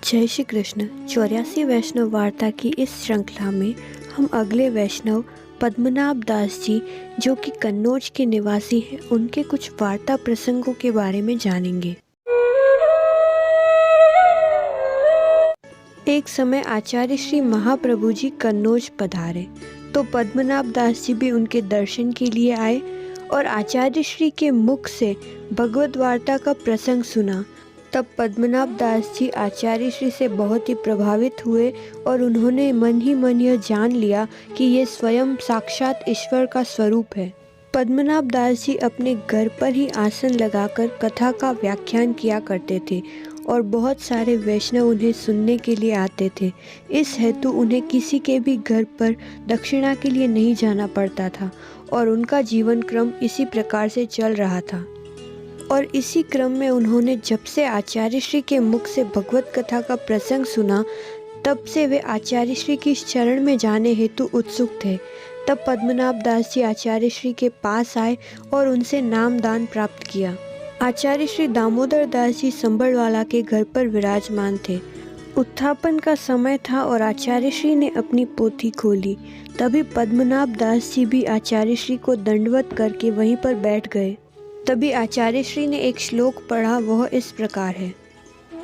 जय श्री कृष्ण। 84 वैष्णव वार्ता की इस श्रृंखला में हम अगले वैष्णव पद्मनाभ दास जी, जो कि कन्नौज के निवासी हैं, उनके कुछ वार्ता प्रसंगों के बारे में जानेंगे। एक समय आचार्य श्री महाप्रभु जी कन्नौज पधारे तो पद्मनाभ दास जी भी उनके दर्शन के लिए आए और आचार्य श्री के मुख से भगवत वार्ता का प्रसंग सुना। तब पद्मनाभ दास जी आचार्य श्री से बहुत ही प्रभावित हुए और उन्होंने मन ही मन यह जान लिया कि ये स्वयं साक्षात ईश्वर का स्वरूप है। पद्मनाभ दास जी अपने घर पर ही आसन लगाकर कथा का व्याख्यान किया करते थे और बहुत सारे वैष्णव उन्हें सुनने के लिए आते थे। इस हेतु उन्हें किसी के भी घर पर दक्षिणा के लिए नहीं जाना पड़ता था और उनका जीवन क्रम इसी प्रकार से चल रहा था। और इसी क्रम में उन्होंने जब से आचार्य श्री के मुख से भगवत कथा का प्रसंग सुना, तब से वे आचार्य श्री की शरण में जाने हेतु उत्सुक थे। तब पद्मनाभ दास जी आचार्य श्री के पास आए और उनसे नाम दान प्राप्त किया। आचार्य श्री दामोदर दास जी संबड़वाला के घर पर विराजमान थे। उत्थापन का समय था और आचार्य श्री ने अपनी पोथी खोली। तभी पद्मनाभ दास जी भी आचार्य श्री को दंडवत करके वहीं पर बैठ गए। तभी आचार्य श्री ने एक श्लोक पढ़ा, वह इस प्रकार है।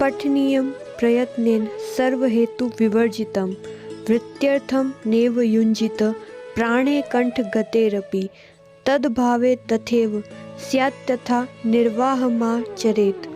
पठनीयम प्रयत्नेन सर्व हेतु विवर्जितम वृत्त्यर्थम नेव युञ्जित प्राणे कंठ गतेरपि तद्भावे तथैव स्यात् तथा निर्वाहमा चरेत।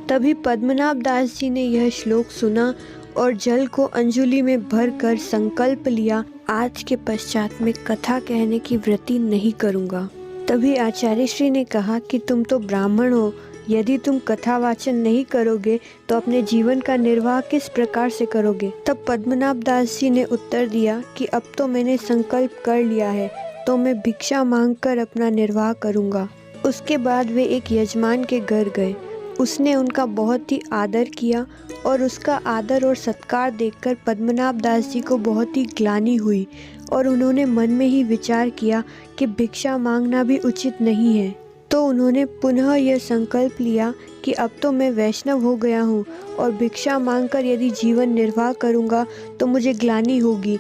तभी पद्मनाभ दास जी ने यह श्लोक सुना और जल को अंजुलि में भरकर संकल्प लिया, आज के पश्चात में कथा कहने की वृत्ति नहीं करूँगा। तभी आचार्य श्री ने कहा कि तुम तो ब्राह्मण हो, यदि तुम कथा वाचन नहीं करोगे तो अपने जीवन का निर्वाह किस प्रकार से करोगे। तब पद्मनाभ दास जी ने उत्तर दिया कि अब तो मैंने संकल्प कर लिया है, तो मैं भिक्षा मांगकर अपना निर्वाह करूँगा। उसके बाद वे एक यजमान के घर गए। उसने उनका बहुत ही आदर किया और उसका आदर और सत्कार देखकर पद्मनाभ दास जी को बहुत ही ग्लानि हुई और उन्होंने मन में ही विचार किया कि भिक्षा मांगना भी उचित नहीं है। तो उन्होंने पुनः यह संकल्प लिया कि अब तो मैं वैष्णव हो गया हूँ और भिक्षा मांगकर यदि जीवन निर्वाह करूँगा तो मुझे ग्लानि होगी।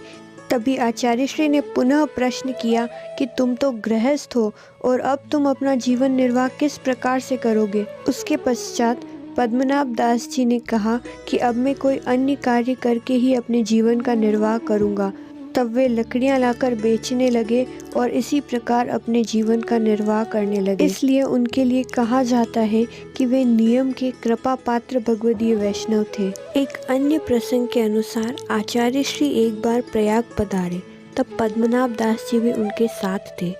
तभी आचार्य श्री ने पुनः प्रश्न किया कि तुम तो गृहस्थ हो और अब तुम अपना जीवन निर्वाह किस प्रकार से करोगे। उसके पश्चात पद्मनाभ दास जी ने कहा कि अब मैं कोई अन्य कार्य करके ही अपने जीवन का निर्वाह करूँगा। तब वे लकड़ियाँ लाकर बेचने लगे और इसी प्रकार अपने जीवन का निर्वाह करने लगे। इसलिए उनके लिए कहा जाता है कि वे नियम के कृपा पात्र भगवदीय वैष्णव थे। एक अन्य प्रसंग के अनुसार आचार्य श्री एक बार प्रयाग पधारे, तब पद्मनाभ दास जी भी उनके साथ थे।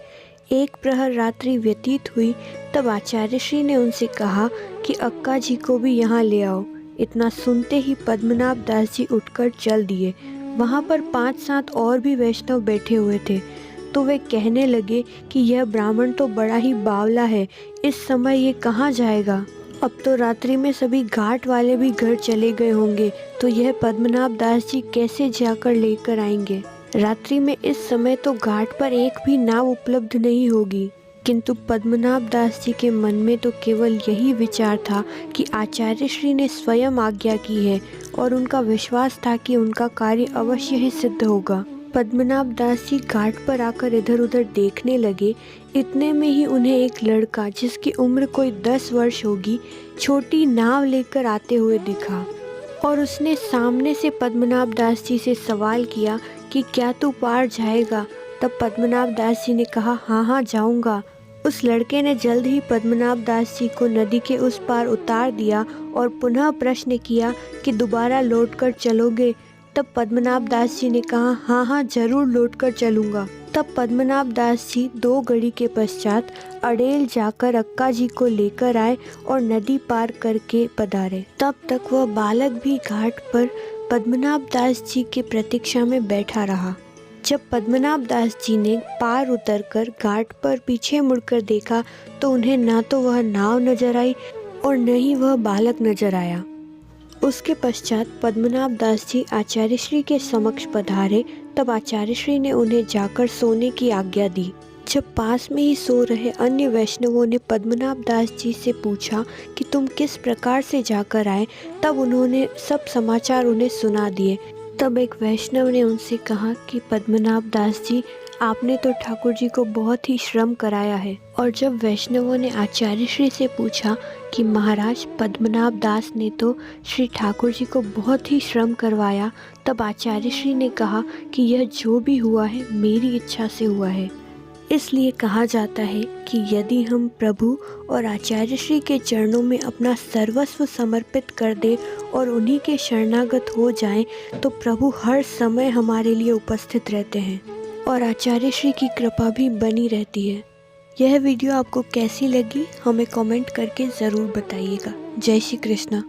एक प्रहर रात्रि व्यतीत हुई, तब आचार्य श्री ने उनसे कहा कि अक्का जी को भी यहाँ ले आओ। इतना सुनते ही पद्मनाभ दास जी उठकर चल दिए। वहाँ पर 5-7 और भी वैष्णव बैठे हुए थे, तो वे कहने लगे कि यह ब्राह्मण तो बड़ा ही बावला है, इस समय ये कहाँ जाएगा। अब तो रात्रि में सभी घाट वाले भी घर चले गए होंगे, तो यह पद्मनाभ दास जी कैसे जाकर लेकर आएंगे। रात्रि में इस समय तो घाट पर एक भी नाव उपलब्ध नहीं होगी। किंतु पद्मनाभ दास जी के मन में तो केवल यही विचार था कि आचार्य श्री ने स्वयं आज्ञा की है और उनका विश्वास था कि उनका कार्य अवश्य ही सिद्ध होगा। पद्मनाभ दास जी घाट पर आकर इधर उधर देखने लगे। इतने में ही उन्हें एक लड़का, जिसकी उम्र कोई 10 वर्ष होगी, छोटी नाव लेकर आते हुए दिखा और उसने सामने से पद्मनाभ दास जी से सवाल किया कि क्या तू पार जाएगा। तब पद्मनाभ दास जी ने कहा, हाँ हाँ जाऊंगा। उस लड़के ने जल्द ही पद्मनाभ दास जी को नदी के उस पार उतार दिया और पुनः प्रश्न किया कि दोबारा लौटकर चलोगे। तब पद्मनाभ दास जी ने कहा, हाँ हाँ जरूर लौटकर चलूँगा। तब पद्मनाभ दास जी 2 घड़ी के पश्चात अड़ेल जाकर अक्का जी को लेकर आए और नदी पार करके पधारे। तब तक वह बालक भी घाट पर पद्मनाभ दास जी के प्रतीक्षा में बैठा रहा। जब पद्मनाभ दास जी ने पार उतरकर घाट पर पीछे मुड़कर देखा तो उन्हें ना तो वह नाव नजर आई और न ही वह बालक नजर आया। उसके पश्चात पद्मनाभ दास जी आचार्य श्री के समक्ष पधारे। तब आचार्य श्री ने उन्हें जाकर सोने की आज्ञा दी। जब पास में ही सो रहे अन्य वैष्णवों ने पद्मनाभ दास जी से पूछा कि तुम किस प्रकार से जाकर आए, तब उन्होंने सब समाचार उन्हें सुना दिए। तब एक वैष्णव ने उनसे कहा कि पद्मनाभ दास जी, आपने तो ठाकुर जी को बहुत ही श्रम कराया है। और जब वैष्णवों ने आचार्य श्री से पूछा कि महाराज, पद्मनाभ दास ने तो श्री ठाकुर जी को बहुत ही श्रम करवाया, तब आचार्य श्री ने कहा कि यह जो भी हुआ है मेरी इच्छा से हुआ है। इसलिए कहा जाता है कि यदि हम प्रभु और आचार्य श्री के चरणों में अपना सर्वस्व समर्पित कर दें और उन्हीं के शरणागत हो जाएं, तो प्रभु हर समय हमारे लिए उपस्थित रहते हैं और आचार्य श्री की कृपा भी बनी रहती है। यह वीडियो आपको कैसी लगी हमें कमेंट करके ज़रूर बताइएगा। जय श्री कृष्णा।